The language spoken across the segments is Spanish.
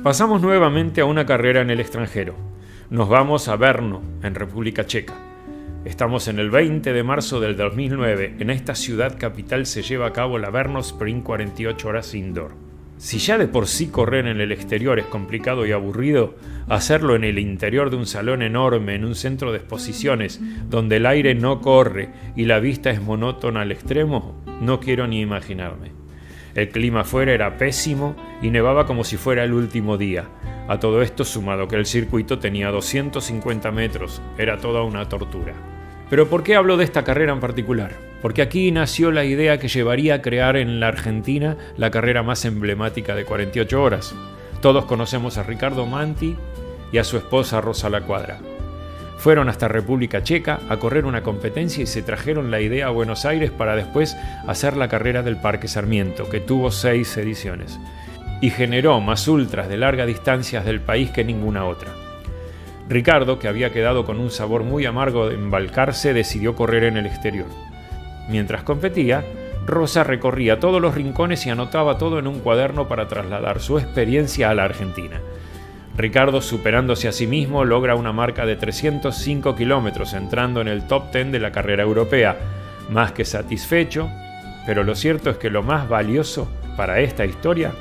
Pasamos nuevamente a una carrera en el extranjero. Nos vamos a Brno, en República Checa. Estamos en el 20 de marzo del 2009. En esta ciudad capital se lleva a cabo la Brno Sprint 48 horas indoor. Si ya de por sí correr en el exterior es complicado y aburrido, hacerlo en el interior de un salón enorme, en un centro de exposiciones, donde el aire no corre y la vista es monótona al extremo, no quiero ni imaginarme. El clima afuera era pésimo y nevaba como si fuera el último día. A todo esto sumado que el circuito tenía 250 metros, era toda una tortura. Pero ¿por qué hablo de esta carrera en particular? Porque aquí nació la idea que llevaría a crear en la Argentina la carrera más emblemática de 48 horas. Todos conocemos a Ricardo Manti y a su esposa Rosa Lacuadra. Fueron hasta República Checa a correr una competencia y se trajeron la idea a Buenos Aires para después hacer la carrera del Parque Sarmiento, que tuvo 6 ediciones, y generó más ultras de larga distancia del país que ninguna otra. Ricardo, que había quedado con un sabor muy amargo de embalcarse, decidió correr en el exterior. Mientras competía, Rosa recorría todos los rincones y anotaba todo en un cuaderno para trasladar su experiencia a la Argentina. Ricardo, superándose a sí mismo, logra una marca de 305 kilómetros, entrando en el top 10 de la carrera europea. Más que satisfecho, pero lo cierto es que lo más valioso para esta historia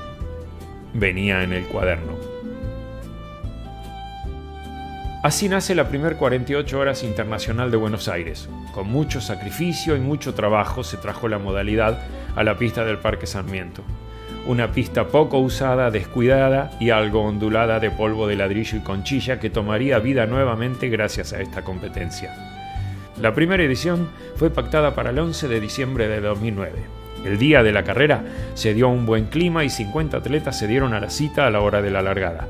venía en el cuaderno. Así nace la primer 48 horas internacional de Buenos Aires. Con mucho sacrificio y mucho trabajo se trajo la modalidad a la pista del Parque Sarmiento. Una pista poco usada, descuidada y algo ondulada de polvo de ladrillo y conchilla que tomaría vida nuevamente gracias a esta competencia. La primera edición fue pactada para el 11 de diciembre de 2009. El día de la carrera se dio un buen clima y 50 atletas se dieron a la cita a la hora de la largada.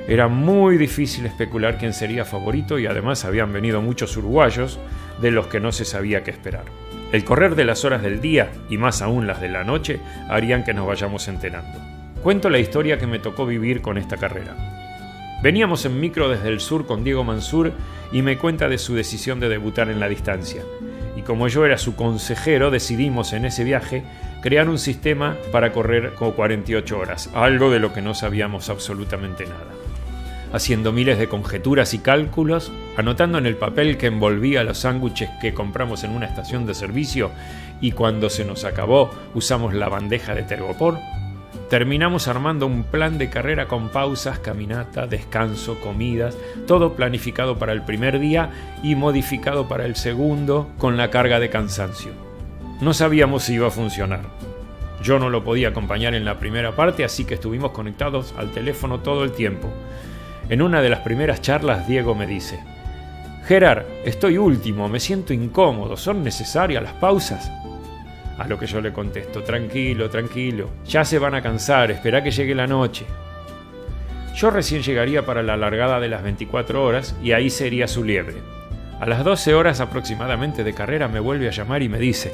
Era muy difícil especular quién sería favorito y además habían venido muchos uruguayos de los que no se sabía qué esperar. El correr de las horas del día, y más aún las de la noche, harían que nos vayamos enterando. Cuento la historia que me tocó vivir con esta carrera. Veníamos en micro desde el sur con Diego Mansur y me cuenta de su decisión de debutar en la distancia. Y como yo era su consejero, decidimos en ese viaje crear un sistema para correr con 48 horas, algo de lo que no sabíamos absolutamente nada. Haciendo miles de conjeturas y cálculos, anotando en el papel que envolvía los sándwiches que compramos en una estación de servicio y cuando se nos acabó usamos la bandeja de Tergopor, terminamos armando un plan de carrera con pausas, caminata, descanso, comidas, todo planificado para el primer día y modificado para el segundo con la carga de cansancio. No sabíamos si iba a funcionar. Yo no lo podía acompañar en la primera parte, así que estuvimos conectados al teléfono todo el tiempo. En una de las primeras charlas, Diego me dice: «Gerard, estoy último, me siento incómodo, ¿son necesarias las pausas?». A lo que yo le contesto: «Tranquilo, tranquilo, ya se van a cansar, espera que llegue la noche». Yo recién llegaría para la largada de las 24 horas y ahí sería su liebre. A las 12 horas aproximadamente de carrera me vuelve a llamar y me dice: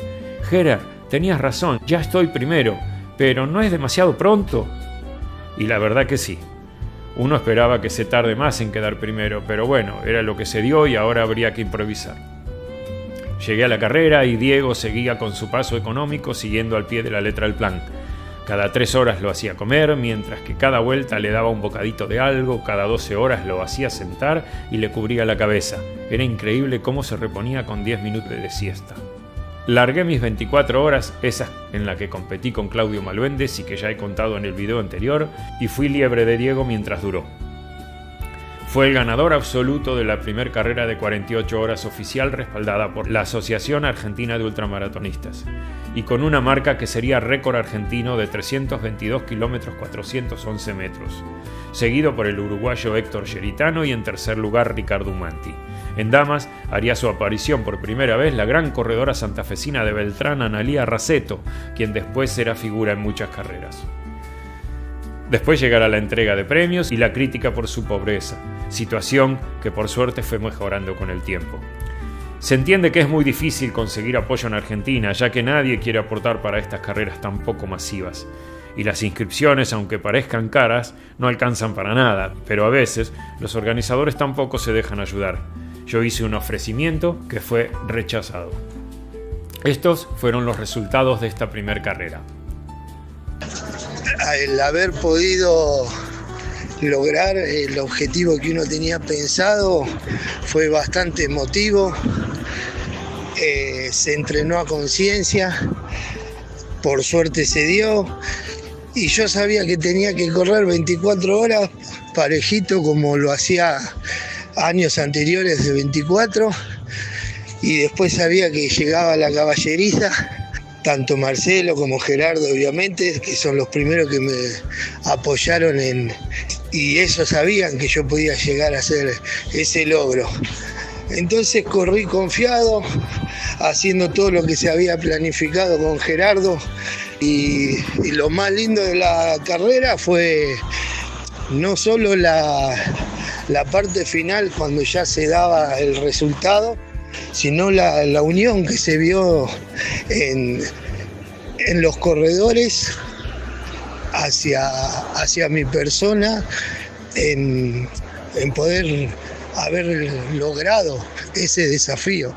«Gerard, tenías razón, ya estoy primero, pero ¿no es demasiado pronto?». Y la verdad que sí. Uno esperaba que se tarde más en quedar primero, pero bueno, era lo que se dio y ahora habría que improvisar. Llegué a la carrera y Diego seguía con su paso económico siguiendo al pie de la letra el plan. Cada 3 horas lo hacía comer, mientras que cada vuelta le daba un bocadito de algo, cada 12 horas lo hacía sentar y le cubría la cabeza. Era increíble cómo se reponía con 10 minutos de siesta. Largué mis 24 horas, esas en las que competí con Claudio Malvéndez y que ya he contado en el video anterior, y fui liebre de Diego mientras duró. Fue el ganador absoluto de la primera carrera de 48 horas oficial respaldada por la Asociación Argentina de Ultramaratonistas, y con una marca que sería récord argentino de 322 kilómetros 411 metros, seguido por el uruguayo Héctor Geritano y en tercer lugar Ricardo Manti. En damas haría su aparición por primera vez la gran corredora santafesina de Beltrán, Analía Raceto, quien después será figura en muchas carreras. Después llegará la entrega de premios y la crítica por su pobreza, situación que por suerte fue mejorando con el tiempo. Se entiende que es muy difícil conseguir apoyo en Argentina, ya que nadie quiere aportar para estas carreras tan poco masivas. Y las inscripciones, aunque parezcan caras, no alcanzan para nada, pero a veces los organizadores tampoco se dejan ayudar. Yo hice un ofrecimiento que fue rechazado. Estos fueron los resultados de esta primera carrera. El haber podido lograr el objetivo que uno tenía pensado fue bastante emotivo. Se entrenó a conciencia, por suerte se dio, y yo sabía que tenía que correr 24 horas parejito como lo hacía años anteriores de 24, y después sabía que llegaba la caballeriza, tanto Marcelo como Gerardo obviamente, que son los primeros que me apoyaron y ellos sabían que yo podía llegar a hacer ese logro. Entonces corrí confiado, haciendo todo lo que se había planificado con Gerardo, y lo más lindo de la carrera fue no solo la parte final cuando ya se daba el resultado, sino la unión que se vio en los corredores hacia mi persona, en poder haber logrado ese desafío.